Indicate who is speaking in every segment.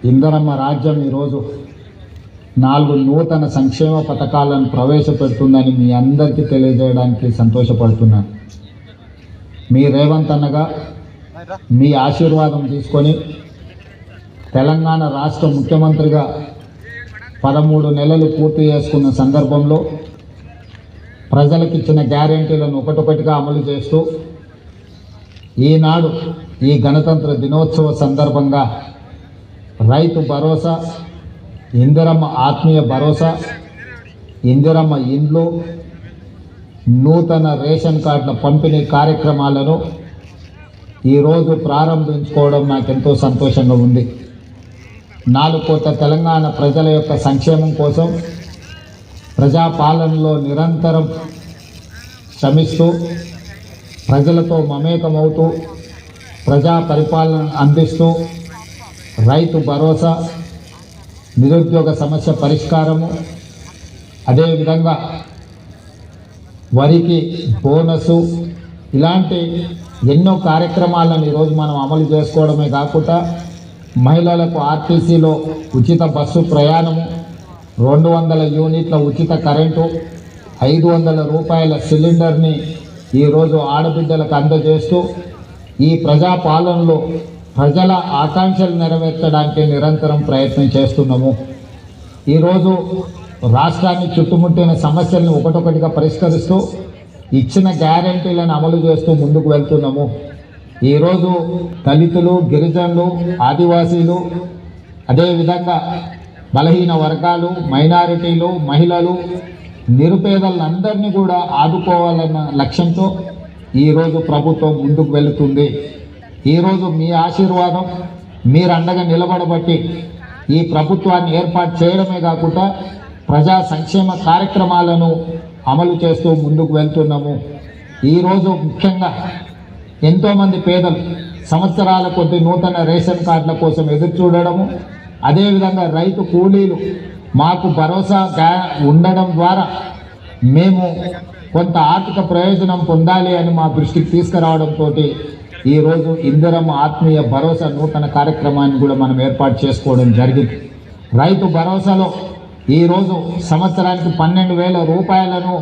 Speaker 1: ఇందరమ్మ రాజ్యం ఈరోజు 4 నూతన సంక్షేమ పథకాలను ప్రవేశపెడుతుందని మీ అందరికీ తెలియజేయడానికి సంతోషపడుతున్నాను. మీ రేవంత్ అన్నగా మీ ఆశీర్వాదం తీసుకొని తెలంగాణ రాష్ట్ర ముఖ్యమంత్రిగా 13 నెలలు పూర్తి చేసుకున్న సందర్భంలో ప్రజలకు ఇచ్చిన గ్యారెంటీలను ఒకటొకటిగా అమలు చేస్తూ ఈనాడు ఈ గణతంత్ర దినోత్సవ సందర్భంగా రైతు భరోసా, ఇందిరమ్మ ఆత్మీయ భరోసా, ఇందిరమ్మ ఇండ్లు, నూతన రేషన్ కార్డుల పంపిణీ కార్యక్రమాలను ఈరోజు ప్రారంభించుకోవడం నాకెంతో సంతోషంగా ఉంది. 4 కోట్ల తెలంగాణ ప్రజల యొక్క సంక్షేమం కోసం ప్రజాపాలనలో నిరంతరం శ్రమిస్తూ ప్రజలతో మమేకమవుతూ ప్రజా పరిపాలన అందిస్తూ రైతు భరోసా, నిరుద్యోగ సమస్య పరిష్కారము, అదేవిధంగా వరికి బోనసు, ఇలాంటి ఎన్నో కార్యక్రమాలను ఈరోజు మనం అమలు చేసుకోవడమే కాకుండా మహిళలకు ఆర్టీసీలో ఉచిత బస్సు ప్రయాణము, 200 యూనిట్ల ఉచిత కరెంటు, 500 రూపాయల సిలిండర్ని ఈరోజు ఆడబిడ్డలకు అందజేస్తూ ఈ ప్రజాపాలనలో ప్రజల ఆకాంక్షలు నెరవేర్చడానికి నిరంతరం ప్రయత్నం చేస్తున్నాము. ఈరోజు రాష్ట్రాన్ని చుట్టుముట్టిన సమస్యలను ఒకటొకటిగా పరిష్కరిస్తూ ఇచ్చిన గ్యారెంటీలను అమలు చేస్తూ ముందుకు వెళ్తున్నాము. ఈరోజు దళితులు, గిరిజనులు, ఆదివాసీలు, అదేవిధంగా బలహీన వర్గాలు, మైనారిటీలు, మహిళలు, నిరుపేదలందరినీ కూడా ఆదుకోవాలన్న లక్ష్యంతో ఈరోజు ప్రభుత్వం ముందుకు వెళుతుంది. ఈరోజు మీ ఆశీర్వాదం, మీరు అండగా నిలబడబట్టి ఈ ప్రభుత్వాన్ని ఏర్పాటు చేయడమే కాకుండా ప్రజా సంక్షేమ కార్యక్రమాలను అమలు చేస్తూ ముందుకు వెళ్తున్నాము. ఈరోజు ముఖ్యంగా ఎంతోమంది పేదలు సంవత్సరాల కొద్ది నూతన రేషన్ కార్డుల కోసం ఎదురు చూడడము, అదేవిధంగా రైతు కూలీలు మాకు భరోసా ఉండడం ద్వారా మేము కొంత ఆర్థిక ప్రయోజనం పొందాలి అని మా దృష్టికి తీసుకురావడంతో ఈరోజు ఇందిరమ్మ ఆత్మీయ భరోసా నూతన కార్యక్రమాన్ని కూడా మనం ఏర్పాటు చేసుకోవడం జరిగింది. రైతు భరోసాలో ఈరోజు సంవత్సరానికి 12,000 రూపాయలను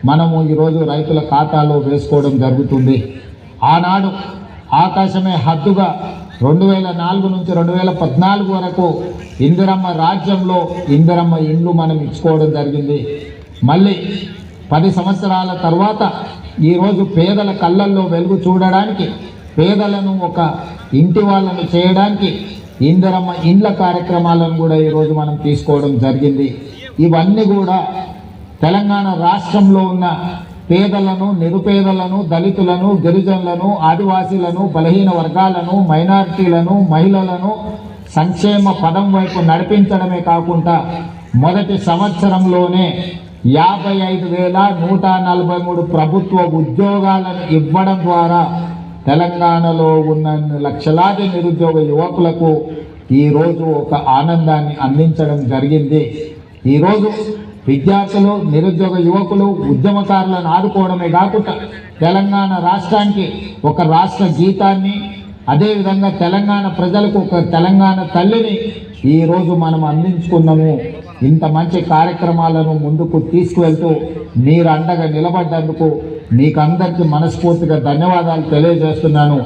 Speaker 1: మనము ఈరోజు రైతుల ఖాతాలో వేసుకోవడం జరుగుతుంది. ఆనాడు ఆకాశమే హద్దుగా 2004 నుంచి 2014 వరకు ఇందిరమ్మ రాజ్యంలో ఇందిరమ్మ ఇండ్లు మనం ఇచ్చుకోవడం జరిగింది. మళ్ళీ 10 సంవత్సరాల తర్వాత ఈరోజు పేదల కళ్ళల్లో వెలుగు చూడడానికి, పేదలను ఒక ఇంటి వాళ్ళను చేయడానికి ఇందిరమ్మ ఇండ్ల కార్యక్రమాలను కూడా ఈరోజు మనం తీసుకోవడం జరిగింది. ఇవన్నీ కూడా తెలంగాణ రాష్ట్రంలో ఉన్న పేదలను, నిరుపేదలను, దళితులను, గిరిజనులను, ఆదివాసీలను, బలహీన వర్గాలను, మైనారిటీలను, మహిళలను సంక్షేమ పదం వైపు నడిపించడమే కాకుండా మొదటి సంవత్సరంలోనే 55,143 ప్రభుత్వ ఉద్యోగాలను ఇవ్వడం ద్వారా తెలంగాణలో ఉన్న లక్షలాది నిరుద్యోగ యువకులకు ఈరోజు ఒక ఆనందాన్ని అందించడం జరిగింది. ఈరోజు విద్యార్థులు, నిరుద్యోగ యువకులు, ఉద్యమకారులను ఆదుకోవడమే కాకుండా తెలంగాణ రాష్ట్రానికి ఒక రాష్ట్ర గీతాన్ని, అదేవిధంగా తెలంగాణ ప్రజలకు ఒక తెలంగాణ తల్లిని ఈరోజు మనం అందించుకున్నాము. ఇంత మంచి కార్యక్రమాలను ముందుకు తీసుకువెళ్తూ మీరు అండగా నిలబడ్డందుకు మీకు అందరికీ మనస్ఫూర్తిగా ధన్యవాదాలు తెలియజేస్తున్నాను.